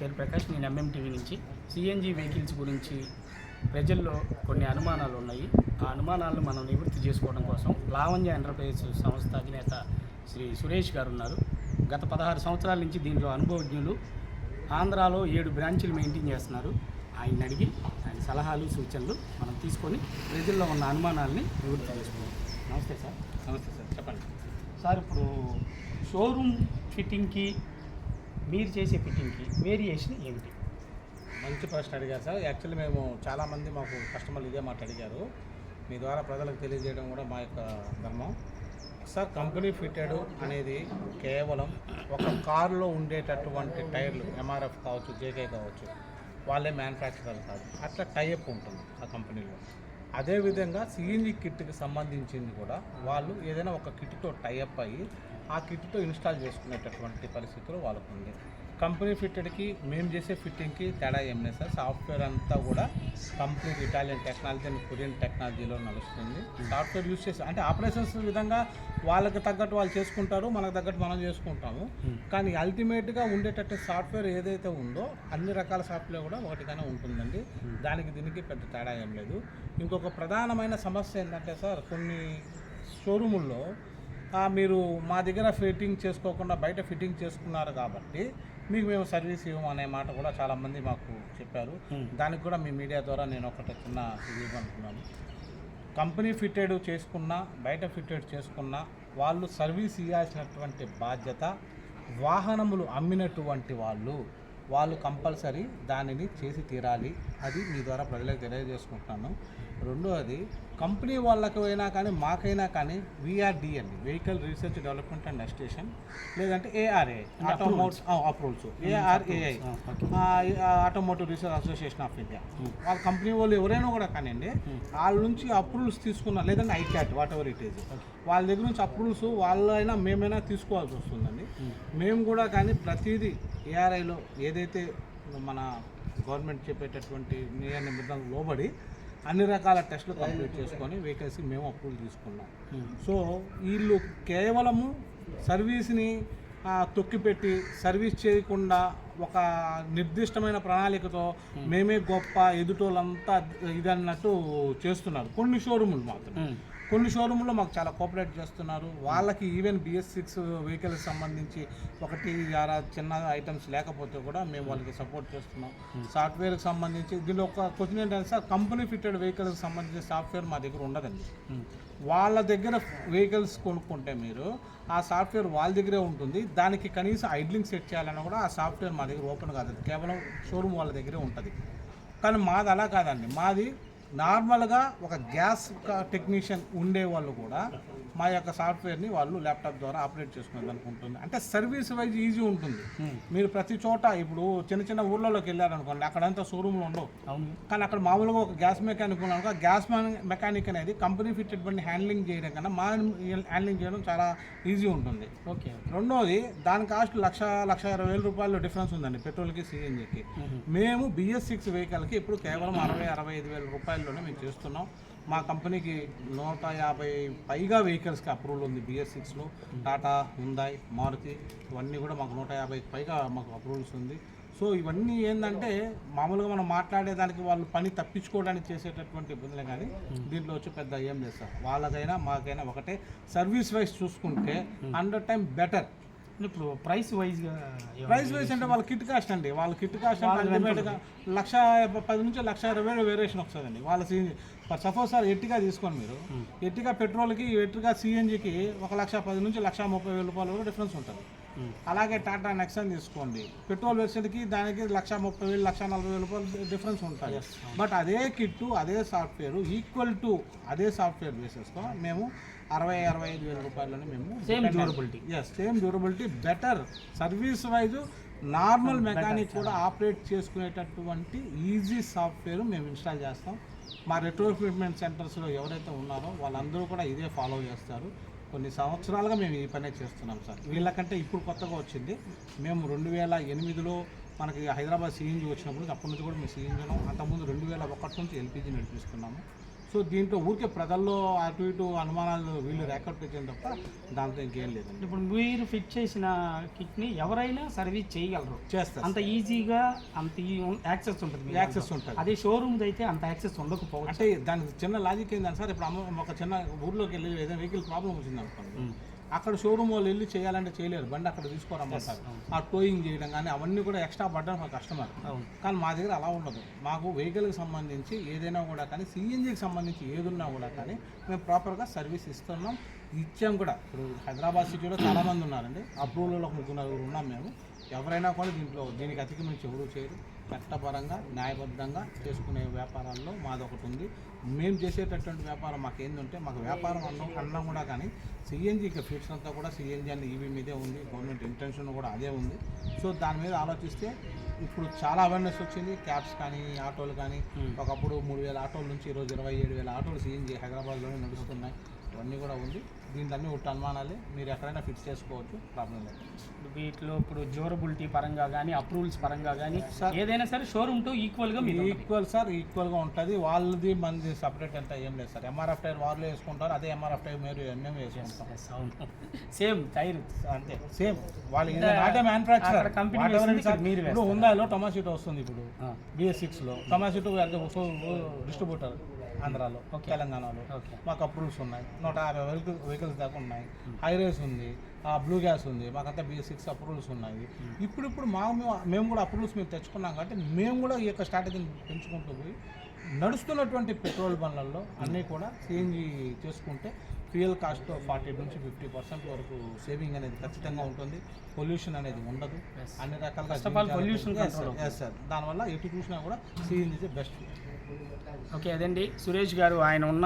పేరు ప్రకాష్. నేను ఎంఎంటీవీ నుంచి. సిఎన్జి వెహికల్స్ గురించి ప్రజల్లో కొన్ని అనుమానాలు ఉన్నాయి. ఆ అనుమానాలను మనం నివృత్తి చేసుకోవడం కోసం లావణ్య ఎంటర్ప్రైజ్ సంస్థ అధినేత శ్రీ సురేష్ గారు ఉన్నారు. గత 16 సంవత్సరాల నుంచి దీంట్లో అనుభవజ్ఞులు. ఆంధ్రాలో 7 బ్రాంచీలు మెయింటైన్ చేస్తున్నారు. ఆయన అడిగి ఆయన సలహాలు సూచనలు మనం తీసుకొని ప్రజల్లో ఉన్న అనుమానాలని నివృత్తి చేసుకున్నాం. నమస్తే సార్. నమస్తే సార్, చెప్పండి సార్. ఇప్పుడు షోరూమ్ ఫిట్టింగ్కి మీరు చేసే ఫిట్టింగ్కి వేరియేషన్ ఏమిటి? మంచి ప్రశ్న అడిగారు సార్. యాక్చువల్లీ మేము చాలామంది మాకు కస్టమర్లు ఇదే మాట అడిగారు. మీ ద్వారా ప్రజలకు తెలియజేయడం కూడా మా యొక్క ధర్మం సార్. కంపెనీ ఫిట్టెడ్ అనేది కేవలం ఒక కారులో ఉండేటటువంటి టైర్లు, ఎంఆర్ఎఫ్ కావచ్చు, జేకే కావచ్చు, వాళ్ళే మ్యానుఫ్యాక్చరర్ కాదు, అట్లా టైఅప్ ఉంటుంది ఆ కంపెనీలో. అదేవిధంగా సిఎన్జి కిట్కి సంబంధించింది కూడా వాళ్ళు ఏదైనా ఒక కిట్తో టైఅప్ అయ్యి ఆ కిట్తో ఇన్స్టాల్ చేసుకునేటటువంటి పరిస్థితులు వాళ్ళకు ఉంది. కంపెనీ ఫిట్టెడ్కి మేము చేసే ఫిట్టింగ్కి తేడా ఏం లేదు సార్. సాఫ్ట్వేర్ అంతా కూడా complete Italian technology and Korean టెక్నాలజీలో నడుస్తుంది. సాఫ్ట్వేర్ యూజ్ చేసి అంటే ఆపరేషన్స్ విధంగా వాళ్ళకి తగ్గట్టు వాళ్ళు చేసుకుంటారు, మనకు తగ్గట్టు మనం చేసుకుంటాము. కానీ అల్టిమేట్గా ఉండేటట్టు సాఫ్ట్వేర్ ఏదైతే ఉందో అన్ని రకాల సాఫ్ట్వేర్ కూడా ఒకటిగానే ఉంటుందండి. దానికి దీనికి పెద్ద తేడా ఏం లేదు. ఇంకొక ప్రధానమైన సమస్య ఏంటంటే సార్, కొన్ని షోరూముల్లో మీరు మా దగ్గర ఫిట్టింగ్ చేసుకోకుండా బయట ఫిట్టింగ్ చేసుకున్నారు కాబట్టి మీకు మేము సర్వీస్ ఇవ్వం అనే మాట కూడా చాలామంది మాకు చెప్పారు. దానికి కూడా మీ మీడియా ద్వారా నేను ఒకటి చిన్న రివ్యూ అనుకున్నాను. కంపెనీ ఫిట్టెడ్ చేసుకున్నా బయట ఫిట్టెడ్ చేసుకున్నా వాళ్ళు సర్వీస్ ఇవ్వాల్సినటువంటి బాధ్యత వాహనములు అమ్మినటువంటి వాళ్ళు కంపల్సరీ దానిని చేసి తీరాలి. అది మీ ద్వారా ప్రజలకు తెలియజేసుకుంటున్నాను. రెండోది, కంపెనీ వాళ్ళకి అయినా కానీ మాకైనా కానీ VRD అండి, వెహికల్ రీసెర్చ్ డెవలప్మెంట్ అండ్ ఎస్టేషన్, లేదంటే ARAI automotive approvals, ARAI automotive research association of India, వాళ్ళ కంపెనీ వాళ్ళు ఎవరైనా కూడా కానివ్వండి, వాళ్ళ నుంచి అప్రూవల్స్ తీసుకున్న, లేదంటే ICAT what ever it is, వాళ్ళ దగ్గర నుంచి అప్రూవల్స్ వాళ్ళైనా మేమైనా తీసుకోవాల్సి వస్తుందండి. మేము కూడా కానీ ప్రతిదీ ARAIలో ఏదైతే మన గవర్నమెంట్ చెప్పేటటువంటి నియమ నిబంధనలకు లోబడి అన్ని రకాల టెస్టులు కంప్లీట్ చేసుకొని వెహికల్స్కి మేము అప్రూవల్ తీసుకున్నాం. సో వీళ్ళు కేవలము సర్వీస్ని తొక్కిపెట్టి సర్వీస్ చేయకుండా ఒక నిర్దిష్టమైన ప్రణాళికతో మేమే గొప్ప, ఎదుటోళ్ళంతా ఇది అన్నట్టు చేస్తున్నారు. కొన్ని షోరూములు మాత్రం, కొన్ని షోరూంలో మాకు చాలా కోఆపరేట్ చేస్తున్నారు. వాళ్ళకి ఈవెన్ BS6 వెహికల్కి సంబంధించి ఒకటి చిన్న ఐటమ్స్ లేకపోతే కూడా మేము వాళ్ళకి సపోర్ట్ చేస్తున్నాం. సాఫ్ట్వేర్కి సంబంధించి దీనిలో ఒక క్వశ్చన్ ఏంటంటే సార్, కంపెనీ ఫిట్టెడ్ వెహికల్కి సంబంధించి సాఫ్ట్వేర్ మా దగ్గర ఉండదండి. వాళ్ళ దగ్గర వెహికల్స్ కొనుక్కుంటే మీరు ఆ సాఫ్ట్వేర్ వాళ్ళ దగ్గరే ఉంటుంది. దానికి కనీసం ఐడ్లింగ్ సెట్ చేయాలన్నా కూడా ఆ సాఫ్ట్వేర్ మా దగ్గర ఓపెన్ కాదు, కేవలం షోరూమ్ వాళ్ళ దగ్గరే ఉంటుంది. కానీ మాది అలా కాదండి. మాది నార్మల్గా ఒక గ్యాస్ టెక్నీషియన్ ఉండేవాళ్ళు కూడా మా యొక్క సాఫ్ట్వేర్ని వాళ్ళు ల్యాప్టాప్ ద్వారా ఆపరేట్ చేసుకునేది అనుకుంటుంది. అంటే సర్వీస్ వైజ్ ఈజీ ఉంటుంది. మీరు ప్రతి చోట ఇప్పుడు చిన్న చిన్న ఊర్లలోకి వెళ్ళారనుకోండి, అక్కడంతా షోరూమ్లు ఉండవు. కానీ అక్కడ మామూలుగా ఒక గ్యాస్ మెకానిక్ ఉన్నాక గ్యాస్ మెకానిక్ అనేది కంపెనీ ఫిట్టెడ్ బండి హ్యాండ్లింగ్ చేయడం కన్నా మా హ్యాండ్లింగ్ చేయడం చాలా ఈజీ ఉంటుంది. ఓకే. రెండోది, దాని కాస్ట్ 1,20,000 రూపాయలు డిఫరెన్స్ ఉందండి పెట్రోల్కి, సిఎన్జికి. మేము BS6 వెహికల్కి ఇప్పుడు కేవలం 60,000-65,000 రూపాయల్లోనే మేము చేస్తున్నాం. మా కంపెనీకి 150 పైగా వెహికల్స్కి అప్రూవల్ ఉంది. BS6లో టాటా, హుందాయ్, మారుతి ఇవన్నీ కూడా మాకు 150 పైగా మాకు అప్రూవల్స్ ఉంది. సో ఇవన్నీ ఏంటంటే మామూలుగా మనం మాట్లాడేదానికి వాళ్ళు పని తప్పించుకోవడానికి చేసేటటువంటి ఇబ్బందులే, కానీ దీంట్లో వచ్చి పెద్ద ఏం లేదు సార్. వాళ్ళకైనా మాకైనా ఒకటే. సర్వీస్ వైజ్ చూసుకుంటే 100 టైమ్ బెటర్. ఇప్పుడు ప్రైస్ వైజ్ అంటే వాళ్ళ కిట్ కాస్ట్ అండి. వాళ్ళ కిట్ కాస్ట్ అంటే అల్టిమేట్గా 1,10,000 నుంచి 1,20,000 వేరియేషన్ వస్తుందండి. వాళ్ళ సపోజ్ సార్ ఎట్టిగా తీసుకోండి మీరు, ఎట్టిగా పెట్రోల్కి, ఎట్టిగా సిఎన్జికి 1,10,000 నుంచి 1,30,000 రూపాయల వరకు డిఫరెన్స్ ఉంటుంది. అలాగే టాటా నెక్సాన్ తీసుకోండి, పెట్రోల్ వెర్షన్కి దానికి 1,30,000, 1,40,000 రూపాయలు డిఫరెన్స్ ఉంటుంది. బట్ అదే కిట్టు, అదే సాఫ్ట్వేర్ ఈక్వల్ టు అదే సాఫ్ట్వేర్ బేసెస్తో మేము 60,000-65,000 రూపాయలని మేము same durability better service wise normal mechanic కూడా ఆపరేట్ చేసుకునేటటువంటి ఈజీ సాఫ్ట్వేర్ మేము ఇన్స్టాల్ చేస్తాం. మా రెట్రోఫిట్మెంట్ సెంటర్స్లో ఎవరైతే ఉన్నారో వాళ్ళందరూ కూడా ఇదే ఫాలో చేస్తారు. కొన్ని సంవత్సరాలుగా మేము ఈ పనే చేస్తున్నాం సార్. వీళ్ళకంటే ఇప్పుడు కొత్తగా వచ్చింది. మేము 2008లో మనకి హైదరాబాద్ సిఎన్జి వచ్చినప్పుడు అప్పటి నుంచి కూడా మేము సిఎన్జి, అంతకుముందు 2001 నుంచి LPG నడిపిస్తున్నాము. సో దీంట్లో ఊరికే ప్రజల్లో అటు ఇటు అనుమానాలు వీళ్ళు రేకట్టించడం తప్ప దాంతో ఇంకేం లేదండి. ఇప్పుడు మీరు ఫిట్ చేసిన కిట్ని ఎవరైనా సర్వీస్ చేయగలరు, చేస్తారు, అంత ఈజీగా అంత యాక్సెస్ ఉంటుంది, యాక్సెస్ ఉంటుంది. అదే షోరూమ్ అయితే అంత యాక్సెస్ ఉండకపోవచ్చు. అంటే దానికి చిన్న లాజిక్ ఏంటంటే సార్, ఇప్పుడు ఒక చిన్న ఊర్లోకి వెళ్ళి ఏదైనా వెహికల్ ప్రాబ్లం వచ్చింది అనుకోండి, అక్కడ షోరూమ్ వాళ్ళు వెళ్ళి చేయాలంటే చేయలేరు, బండి అక్కడ తీసుకోరమ్మంటారు. ఆ టోయింగ్ చేయడం కానీ అవన్నీ కూడా ఎక్స్ట్రా పడ్డం మా కస్టమర్. కానీ మా దగ్గర అలా ఉండదు. మాకు వెహికల్కి సంబంధించి ఏదైనా కూడా కానీ, సిఎన్జికి సంబంధించి ఏది ఉన్నా కూడా కానీ మేము ప్రాపర్గా సర్వీస్ ఇస్తున్నాం, ఇచ్చాం కూడా. ఇప్పుడు హైదరాబాద్ సిటీలో చాలామంది ఉన్నారండి, అప్రూవల్లో ఒక 3-4 ఉన్నాం మేము. ఎవరైనా కూడా దీనికి అతిక్రమించి ఎవరు చేయరు. చట్టపరంగా న్యాయబద్ధంగా చేసుకునే వ్యాపారాల్లో మాదొకటి ఉంది. మేము చేసేటటువంటి వ్యాపారం మాకేందంటే, మాకు వ్యాపారం అన్నా కూడా కానీ సిఎన్జి ఫీడ్స్ అంతా కూడా సిఎన్జి అని ఈవీ మీదే ఉంది. గవర్నమెంట్ ఇంటెన్షన్ కూడా అదే ఉంది. సో దాని మీద ఆలోచిస్తే ఇప్పుడు చాలా అవేర్నెస్ వచ్చింది. క్యాబ్స్ కానీ, ఆటోలు కానీ, ఒకప్పుడు 3,000 ఆటోల నుంచి ఈరోజు 27,000 ఆటోలు సిఎన్జి హైదరాబాద్లోనే నడుస్తున్నాయి. ఇవన్నీ కూడా ఉంది. దీంట్లో అన్నీ ఒకటి అనుమానాలే, మీరు ఎక్కడైనా ఫిక్స్ చేసుకోవచ్చు, ప్రాబ్లం లేదు. వీటిలో ఇప్పుడు డ్యూరబిలిటీ పరంగా కానీ, అప్రూవల్స్ పరంగా కానీ ఏదైనా సరే షోరూమ్ టు ఈక్వల్గా ఈక్వల్ సార్, ఈక్వల్గా ఉంటుంది. వాళ్ళది మనది సపరేట్ అంతా ఏం లేదు సార్. ఎంఆర్ఎఫ్ టైర్ వాళ్ళు వేసుకుంటారు, అదే ఎంఆర్ఎఫ్ టైర్ మేము వేసుకుంటాం. సేమ్ టైర్ అంతే, సేమ్. వాళ్ళు నాటే మ్యానుఫ్యాక్చరర్ కంపెనీ. ఇప్పుడు హుండాయిలో టొమాసిటో వస్తుంది, ఇప్పుడు BS6లో టొమాసిటో డిస్ట్రిబ్యూటర్ ఆంధ్రాలో, తెలంగాణలో. మాకు అప్రూవ్స్ ఉన్నాయి, 150 వెహికల్స్ దాకా ఉన్నాయి. హైరేస్ ఉంది, బ్లూ గ్యాస్ ఉంది, మాకంతా BS6 అప్రూవల్స్ ఉన్నాయి. ఇప్పుడు మేము కూడా అప్రూవల్స్ మేము తెచ్చుకున్నాం కాబట్టి మేము కూడా ఈ యొక్క స్ట్రాటజీని పెంచుకుంటూ పోయి నడుస్తున్నటువంటి పెట్రోల్ బండ్లలో అన్నీ కూడా సిఎన్జి చేసుకుంటే ఫ్యూయల్ కాస్ట్ 40 నుంచి 50% వరకు సేవింగ్ అనేది ఖచ్చితంగా ఉంటుంది. పొల్యూషన్ అనేది ఉండదు. అన్ని రకాలుగా పొల్యూషన్ సార్, దానివల్ల ఎటు చూసినా కూడా సిఎన్జి బెస్ట్. ఓకే, అదండి సురేష్ గారు ఆయన ఉన్న